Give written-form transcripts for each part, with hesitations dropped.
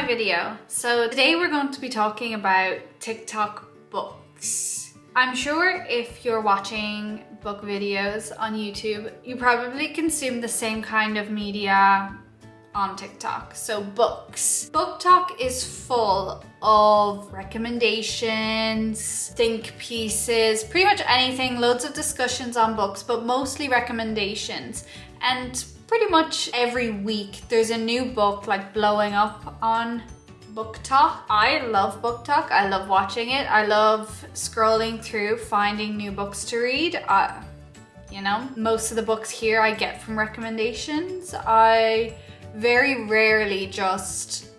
video. So today we're going to be talking about TikTok books. I'm sure if you're watching book videos on YouTube, you probably consume the same kind of media on TikTok. So books. BookTok is full of recommendations, think pieces, pretty much anything, loads of discussions on books, but mostly recommendations. And pretty much every week there's a new book like blowing up on BookTok. I love BookTok. I love watching it. I love scrolling through, finding new books to read. You know, most of the books here I get from recommendations. I very rarely just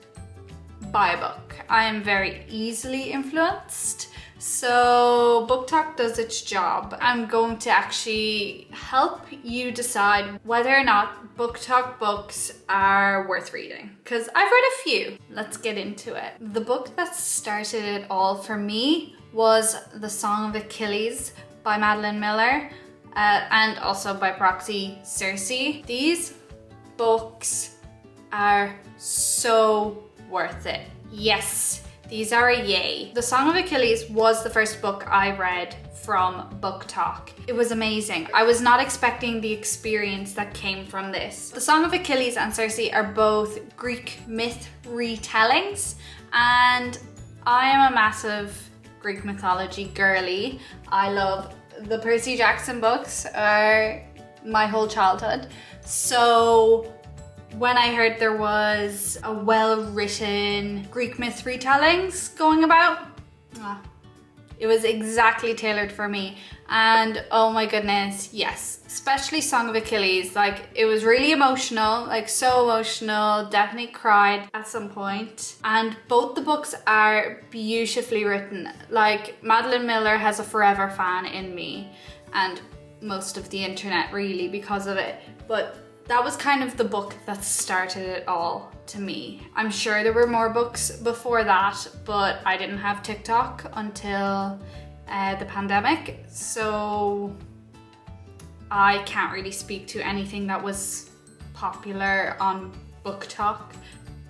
buy a book. I am very easily influenced. So BookTok does its job. I'm going to actually help you decide whether or not BookTok books are worth reading, because I've read a few. Let's get into it. The book that started it all for me was The Song of Achilles by Madeline Miller, and also by proxy Circe. These books are so worth it. Yes, these are a yay. The Song of Achilles was the first book I read from BookTok. It was amazing. I was not expecting the experience that came from this. The Song of Achilles and Circe are both Greek myth retellings, and I am a massive Greek mythology girly. I love the Percy Jackson books, are my whole childhood. So when I heard there was a well-written Greek myth retellings going about, it was exactly tailored for me. And oh my goodness, yes, especially Song of Achilles. Like, it was really emotional, like so emotional, definitely cried at some point. And both the books are beautifully written. Like, Madeline Miller has a forever fan in me, and most of the internet really, because of it. But that was kind of the book that started it all to me. I'm sure there were more books before that, but I didn't have TikTok until the pandemic, so I can't really speak to anything that was popular on BookTok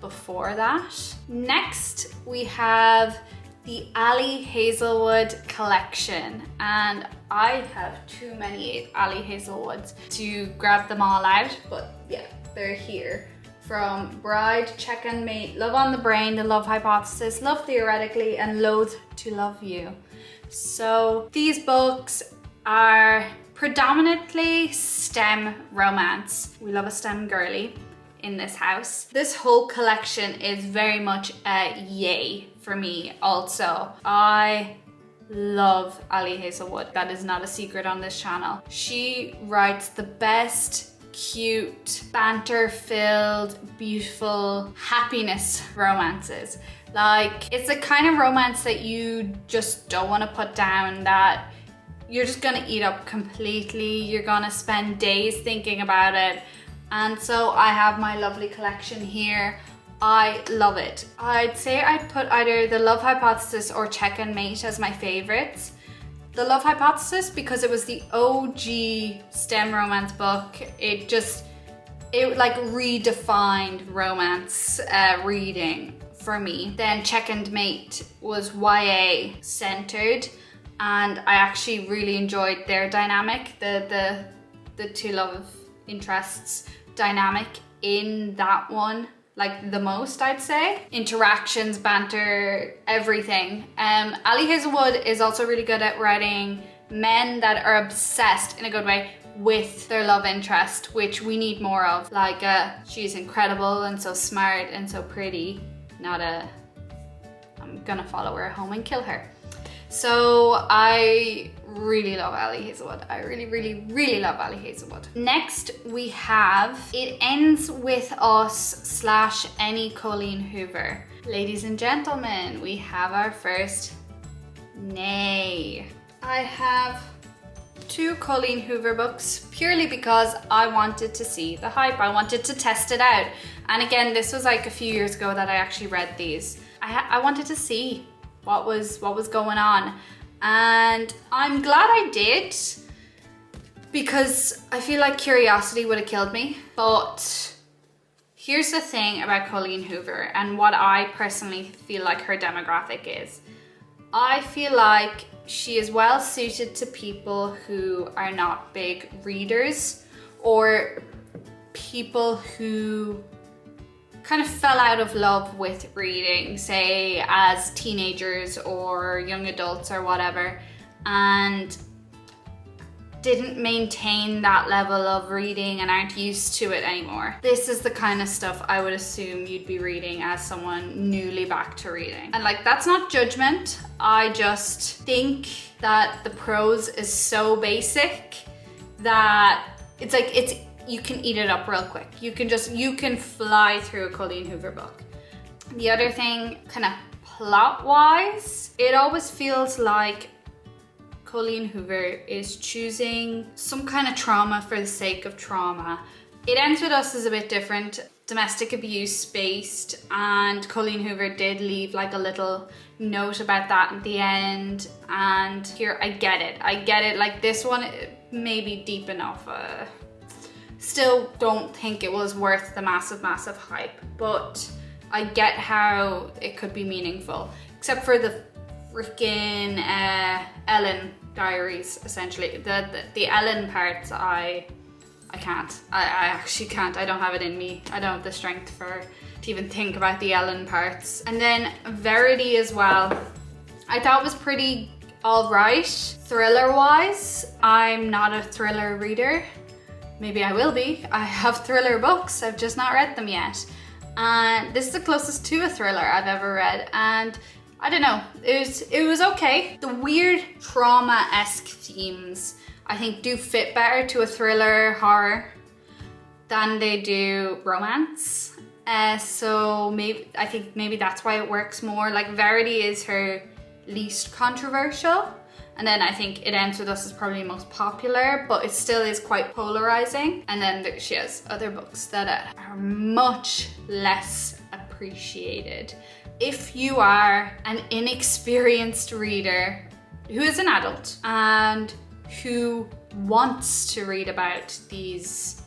before that. Next, we have the Ali Hazelwood collection, and I have too many Ali Hazelwoods to grab them all out, but yeah, they're here. From Bride, Check and Mate, Love on the Brain, The Love Hypothesis, Love Theoretically, and Loathe to Love You. So these books are predominantly STEM romance. We love a STEM girly in this house. This whole collection is very much a yay for me also. I love Ali Hazelwood. That is not a secret on this channel. She writes the best, cute, banter-filled, beautiful, happiness romances. Like, it's the kind of romance that you just don't want to put down, that you're just gonna eat up completely. You're gonna spend days thinking about it. And so I have my lovely collection here. I love it. I'd say I'd put either The Love Hypothesis or Check and Mate as my favorites. The Love Hypothesis because it was the OG STEM romance book. It like redefined romance reading for me. Then Check and Mate was YA centered, and I actually really enjoyed their dynamic, the two love interests dynamic in that one, like the most, I'd say. Interactions, banter, everything. Ali Hazelwood is also really good at writing men that are obsessed, in a good way, with their love interest, which we need more of. Like, she's incredible and so smart and so pretty, not I'm gonna follow her home and kill her. So I really love Ali Hazelwood. I really love Ali Hazelwood. Next we have It Ends With Us / Any Colleen Hoover. Ladies and gentlemen, we have our first nay. I have 2 Colleen Hoover books purely because I wanted to see the hype. I wanted to test it out. And again, this was like a few years ago that I actually read these. I wanted to see what was going on, and I'm glad I did, because I feel like curiosity would have killed me. But Here's the thing about Colleen Hoover and what I personally feel like her demographic is. I feel like she is well suited to people who are not big readers, or people who kind of fell out of love with reading, say as teenagers or young adults or whatever, and didn't maintain that level of reading and aren't used to it anymore. This is the kind of stuff I would assume you'd be reading as someone newly back to reading. And like, that's not judgment. I just think that the prose is so basic that it's like, you can eat it up real quick. You can fly through a Colleen Hoover book. The other thing, kind of plot-wise, it always feels like Colleen Hoover is choosing some kind of trauma for the sake of trauma. It Ends With Us is a bit different, domestic abuse based, and Colleen Hoover did leave like a little note about that at the end. And here, I get it. Like, this one may be deep enough. Still don't think it was worth the massive hype, but I get how it could be meaningful, except for the freaking Ellen diaries, essentially. The Ellen parts, I can't. I actually can't. I don't have it in me. I don't have the strength to even think about the Ellen parts. And then Verity as well, I thought was pretty alright. Thriller-wise, I'm not a thriller reader. Maybe I will be. I have thriller books, I've just not read them yet. And this is the closest to a thriller I've ever read, and I don't know, it was okay. The weird trauma-esque themes, I think, do fit better to a thriller horror than they do romance. So I think maybe that's why it works more. Like, Verity is her least controversial, and then I think It Ends With Us is probably most popular, but it still is quite polarizing. And then she has other books that are much less appreciated. If you are an inexperienced reader who is an adult and who wants to read about these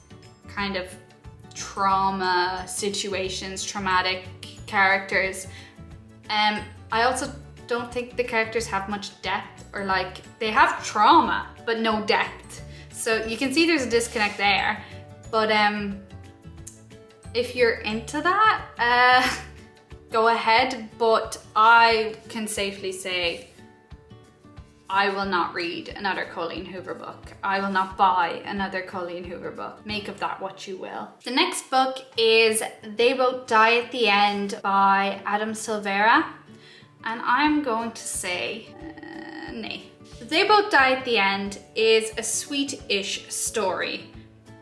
kind of trauma situations, traumatic characters, I also don't think the characters have much depth, or like, they have trauma but no depth. So you can see there's a disconnect there. But if you're into that, go ahead, but I can safely say I will not read another Colleen Hoover book. I will not buy another Colleen Hoover book. Make of that what you will. The next book is They Both Die at the End by Adam Silvera. And I'm going to say, nay. They Both Die at the End is a sweet-ish story.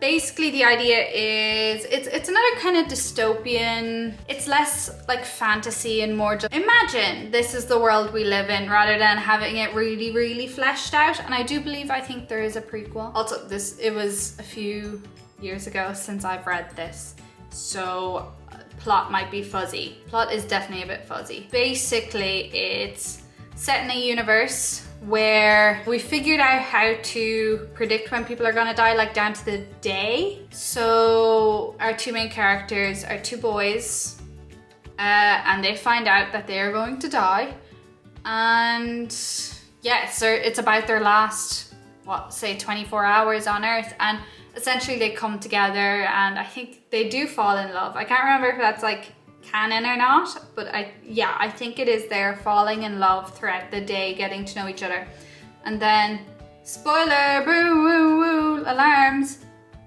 Basically, the idea is, it's another kind of dystopian. It's less like fantasy and more just, imagine this is the world we live in, rather than having it really, really fleshed out. And I think there is a prequel. Also, it was a few years ago since I've read this, so plot might be fuzzy. Plot is definitely a bit fuzzy. Basically, it's set in a universe where we figured out how to predict when people are gonna die, like down to the day. So our two main characters are two boys, and they find out that they are going to die. And yeah, so it's about their last, say 24 hours on Earth. And essentially they come together, and I think they do fall in love. I can't remember if that's like canon or not, but I think it is. They're falling in love throughout the day, getting to know each other. And then, spoiler, boo, woo, woo, alarms,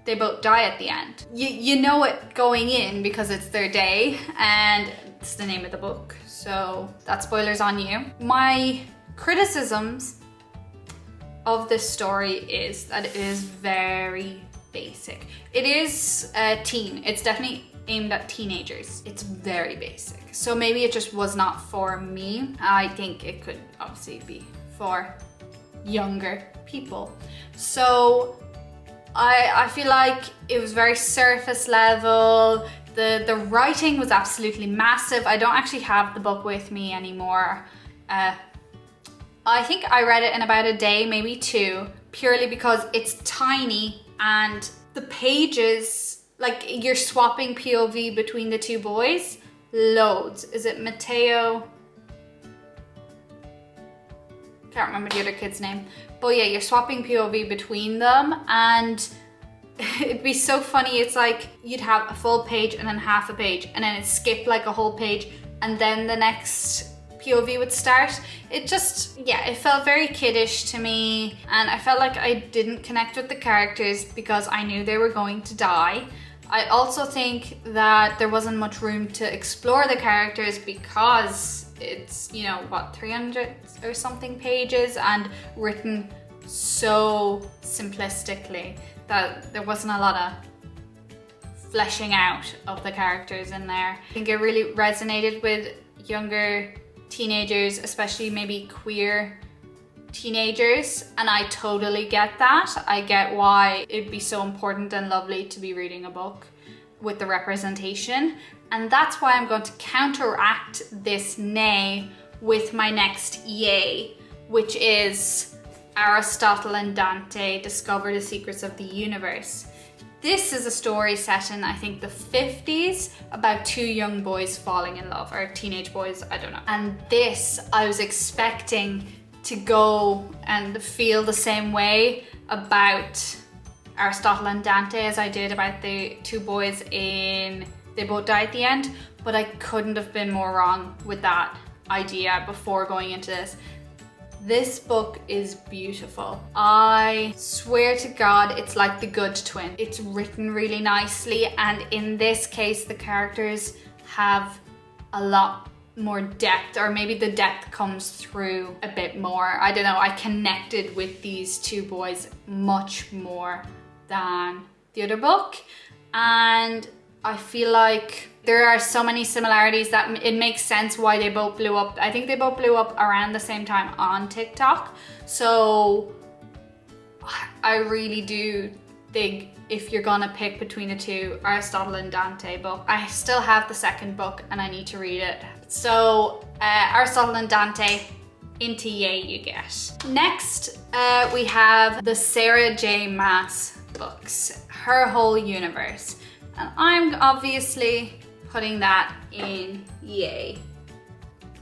they both die at the end. You know it going in because it's their day and it's the name of the book. So that spoiler's on you. My criticisms of this story is that it is very basic. It is a teen. It's definitely aimed at teenagers. It's very basic. So maybe it just was not for me. I think it could obviously be for younger people. So I feel like it was very surface level. The writing was absolutely massive. I don't actually have the book with me anymore. I think I read it in about a day, maybe two, purely because it's tiny and the pages like you're swapping POV between the two boys. Loads. Is it Matteo? Can't remember the other kid's name. But yeah, you're swapping POV between them, and it'd be so funny. It's like you'd have a full page and then half a page, and then it'd skip like a whole page, and then the next POV would start. It just, yeah, it felt very kiddish to me, and I felt like I didn't connect with the characters because I knew they were going to die. I also think that there wasn't much room to explore the characters because it's, you know, what, 300 or something pages and written so simplistically that there wasn't a lot of fleshing out of the characters in there. I think it really resonated with younger teenagers, especially maybe queer teenagers, and I totally get that. I get why it'd be so important and lovely to be reading a book with the representation, and that's why I'm going to counteract this nay with my next yay, which is Aristotle and Dante Discover the Secrets of the Universe. This is a story set in, I think, the 50s about two young boys falling in love, or teenage boys, I don't know. And this, I was expecting to go and feel the same way about Aristotle and Dante as I did about the two boys in They Both Die at the End, but I couldn't have been more wrong with that idea before going into this. This book is beautiful. I swear to God, it's like The Good Twin. It's written really nicely, and in this case, the characters have a lot more depth, or maybe the depth comes through a bit more. I don't know, I connected with these two boys much more than the other book, and I feel like there are so many similarities that it makes sense why they both blew up. I think they both blew up around the same time on TikTok, so I really do think if you're gonna pick between the two Aristotle and Dante book, I still have the second book and I need to read it. So Aristotle and Dante, into yay you get. Next we have the Sarah J Maas books, Her Whole Universe, and I'm obviously putting that in yay,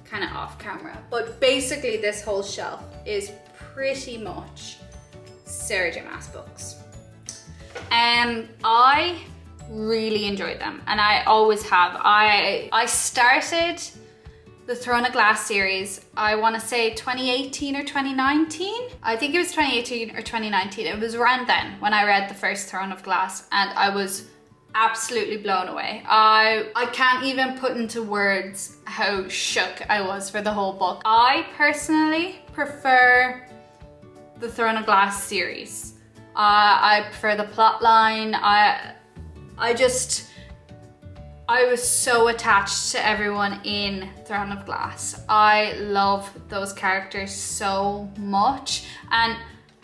kind of off camera, but basically this whole shelf is pretty much Sarah J Maas books. I really enjoyed them, and I always have. I started the Throne of Glass series, I want to say 2018 or 2019. I think it was 2018 or 2019. It was around then when I read the first Throne of Glass, and I was absolutely blown away. I can't even put into words how shook I was for the whole book. I personally prefer the Throne of Glass series. I prefer the plot line. I was so attached to everyone in Throne of Glass. I love those characters so much, and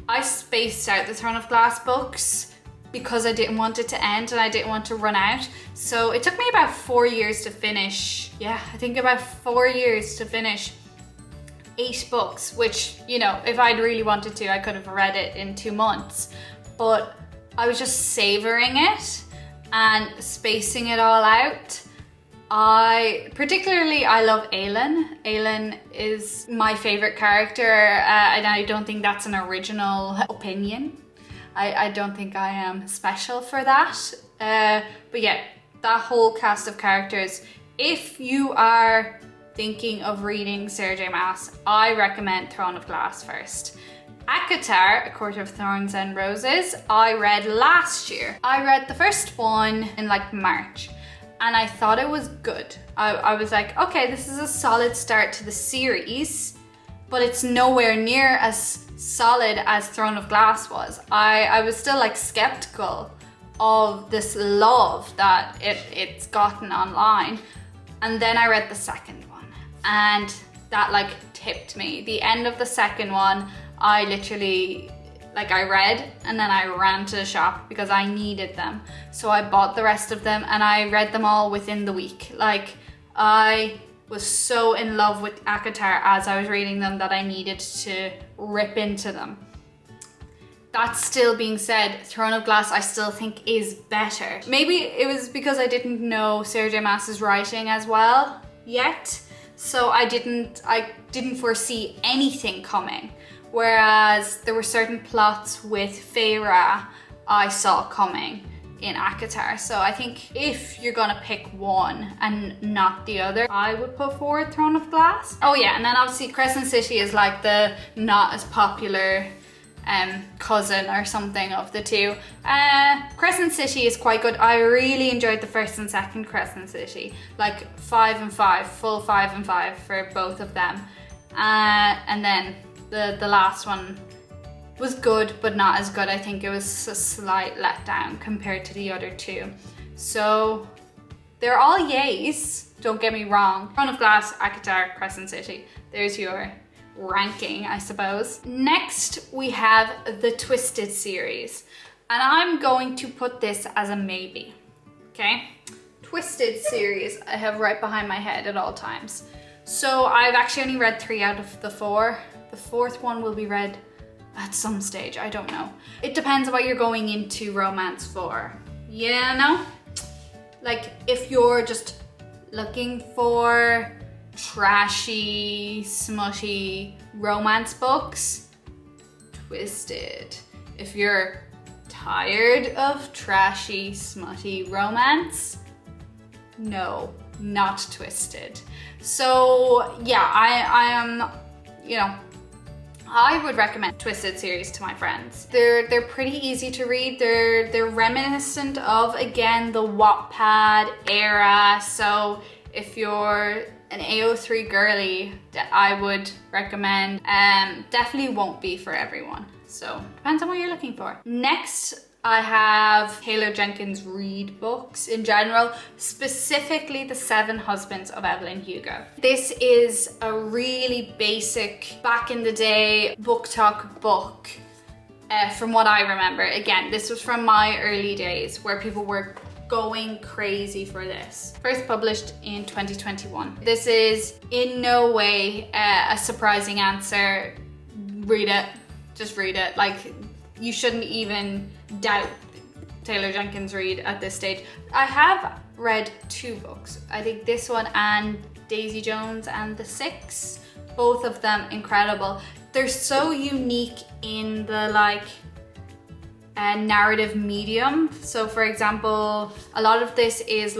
I spaced out the Throne of Glass books because I didn't want it to end and I didn't want to run out. So it took me about 4 years to finish. Yeah, I think about 4 years to finish 8 books, which, you know, if I'd really wanted to, I could have read it in 2 months. But I was just savoring it and spacing it all out. I love Aelin. Aelin is my favorite character, and I don't think that's an original opinion. I don't think I am special for that. But yeah, that whole cast of characters, if you are thinking of reading Sarah J Maas, I recommend Throne of Glass first. ACOTAR, A Court of Thorns and Roses, I read last year. I read the first one in like March, and I thought it was good. I was like, okay, this is a solid start to the series, but it's nowhere near as solid as Throne of Glass was. I was still like skeptical of this love that it's gotten online. And then I read the second one, and that like tipped me. The end of the second one, I literally, like, I read and then I ran to the shop because I needed them. So I bought the rest of them and I read them all within the week. Like, I was so in love with ACOTAR as I was reading them that I needed to rip into them. That still being said, Throne of Glass I still think is better. Maybe it was because I didn't know Sarah J Maas's writing as well yet, so I didn't foresee anything coming. Whereas there were certain plots with Feyre I saw coming in ACOTAR. So I think if you're gonna pick one and not the other, I would put forward Throne of Glass. Oh yeah, and then obviously Crescent City is like the not as popular cousin or something of the two. Crescent City is quite good. I really enjoyed the first and second Crescent City, like 5 and 5, full 5 and 5 for both of them. And then the last one was good, but not as good. I think it was a slight letdown compared to the other two. So they're all yays, don't get me wrong. Throne of Glass, ACOTAR, Crescent City. There's your ranking, I suppose. Next, we have the Twisted series. And I'm going to put this as a maybe, okay? Twisted series I have right behind my head at all times. So I've actually only read 3 out of the 4. The 4th one will be read at some stage, I don't know. It depends on what you're going into romance for. You know? Like if you're just looking for trashy, smutty romance books, Twisted. If you're tired of trashy, smutty romance, no, not Twisted. So yeah, I am, you know, I would recommend Twisted series to my friends. They're pretty easy to read. They're reminiscent of, again, the Wattpad era. So if you're an AO3 girly, I would recommend. Definitely won't be for everyone. So depends on what you're looking for. Next, I have Taylor Jenkins Reid books in general, specifically The 7 Husbands of Evelyn Hugo. This is a really basic, back in the day, BookTok book, from what I remember. Again, this was from my early days where people were going crazy for this. First published in 2021. This is in no way a surprising answer. Read it, just read it. Like, you shouldn't even doubt Taylor Jenkins Reid at this stage. I have read 2 books. I think this one and Daisy Jones and the Six, both of them incredible. They're so unique in the narrative medium. So for example, a lot of this is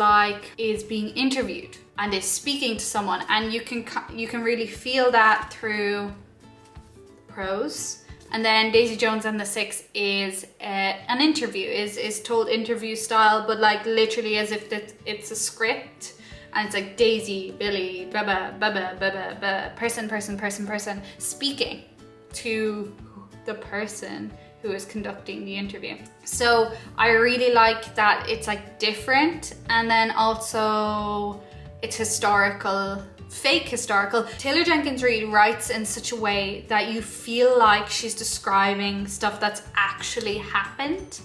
being interviewed and is speaking to someone, and you can really feel that through prose. And then Daisy Jones and the Six is an interview, is told interview style, but like literally as if it's a script, and it's like Daisy, Billy, blah blah blah blah blah blah, person speaking to the person who is conducting the interview. So I really like that it's like different, and then also it's historical, fake historical. Taylor Jenkins Reid writes in such a way that you feel like she's describing stuff that's actually happened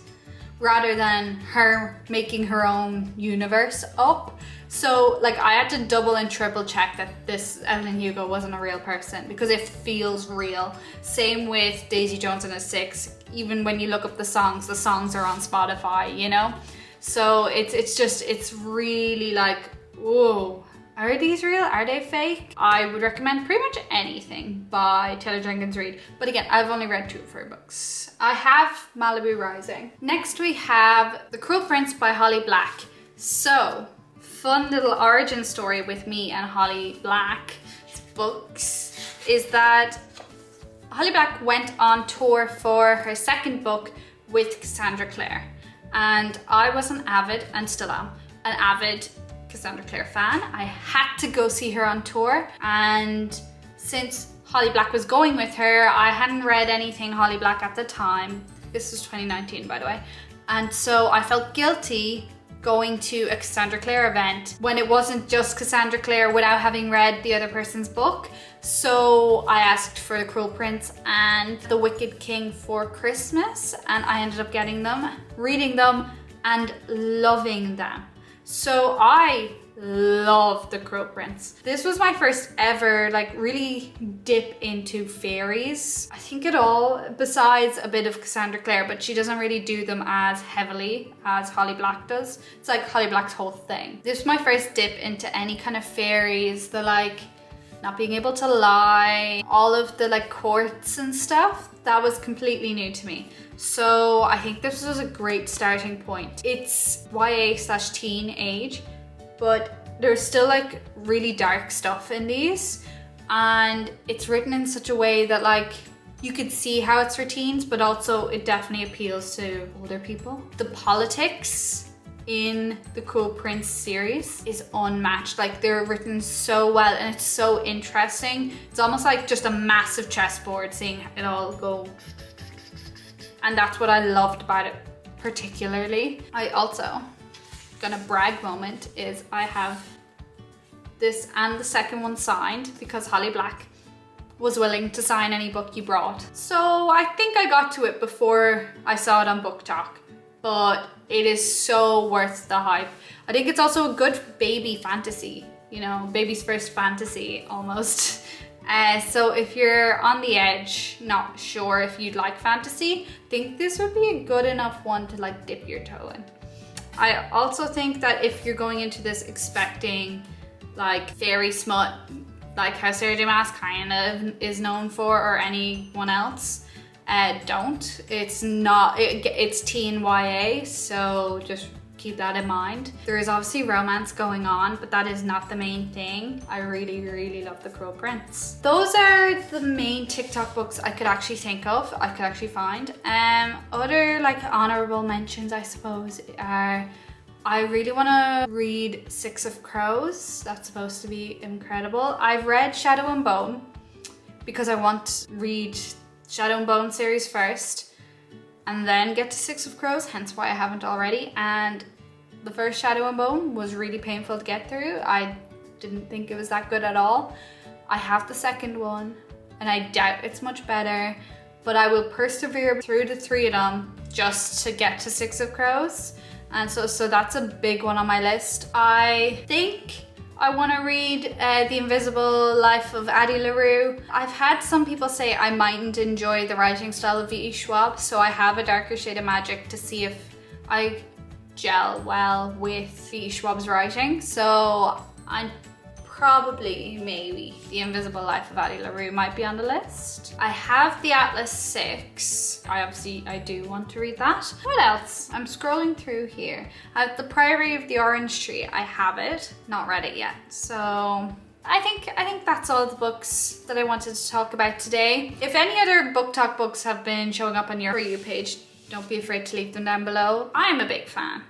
rather than her making her own universe up. So like I had to double and triple check that this Evelyn Hugo wasn't a real person because it feels real. Same with Daisy Jones and the Six. Even when you look up the songs are on Spotify, you know? So it's really like, whoa, are these real? Are they fake? I would recommend pretty much anything by Taylor Jenkins Reid. But again, I've only read 2 of her books. I have Malibu Rising. Next we have The Cruel Prince by Holly Black. So, fun little origin story with me and Holly Black's books is that Holly Black went on tour for her 2nd book with Cassandra Clare. And I was an avid, and still am, an avid Cassandra Clare fan. I had to go see her on tour, and since Holly Black was going with her, I hadn't read anything Holly Black at the time. This was 2019, by the way. And so I felt guilty going to a Cassandra Clare event when it wasn't just Cassandra Clare without having read the other person's book. So I asked for The Cruel Prince and The Wicked King for Christmas, and I ended up getting them, reading them, and loving them. So I love The Cruel Prince. This was my first ever like really dip into fairies. I think it all, besides a bit of Cassandra Clare, but she doesn't really do them as heavily as Holly Black does. It's like Holly Black's whole thing. This was my first dip into any kind of fairies, the like not being able to lie, all of the like courts and stuff. That was completely new to me. So I think this was a great starting point. It's YA/teen age, but there's still like really dark stuff in these, and it's written in such a way that like you could see how it's for teens, but also it definitely appeals to older people. The politics in the Cruel Prince series is unmatched. Like they're written so well and it's so interesting. It's almost like just a massive chessboard, seeing it all go. And that's what I loved about it particularly. I also, gonna brag moment, is I have this and the second one signed because Holly Black was willing to sign any book you brought. So I think I got to it before I saw it on BookTok, but it is so worth the hype. I think it's also a good baby fantasy, you know, baby's first fantasy almost. So if you're on the edge, not sure if you'd like fantasy, I think this would be a good enough one to like dip your toe in. I also think that if you're going into this expecting like fairy smut, like how Sarah J Maas kind of is known for, or anyone else, don't. It's not, it's teen YA, so just keep that in mind. There is obviously romance going on, but that is not the main thing. I really love The Cruel Prince. Those are the main TikTok books I could actually think of, I could actually find. Other like honorable mentions, I suppose, are I really want to read Six of Crows. That's supposed to be incredible. I've read Shadow and Bone because I want to read Shadow and Bone series first and then get to Six of Crows, hence why I haven't already. And the first Shadow and Bone was really painful to get through. I didn't think it was that good at all. I have the second one and I doubt it's much better, but I will persevere through the three of them just to get to Six of Crows. And so that's a big one on my list. I think I want to read The Invisible Life of Addie LaRue. I've had some people say I mightn't enjoy the writing style of V.E. Schwab, so I have A Darker Shade of Magic to see if I gel well with V.E. Schwab's writing. So I'm probably, maybe, The Invisible Life of Addie LaRue might be on the list. I have the Atlas 6. I do want to read that. What else? I'm scrolling through here. I have The Priory of the Orange Tree. I have it, not read it yet. So I think that's all the books that I wanted to talk about today. If any other BookTok books have been showing up on your For You page, don't be afraid to leave them down below. I'm a big fan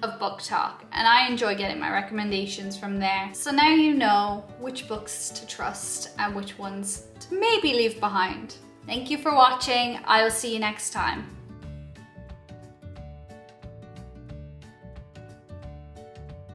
of BookTok and I enjoy getting my recommendations from there. So now you know which books to trust and which ones to maybe leave behind. Thank you for watching. I will see you next time.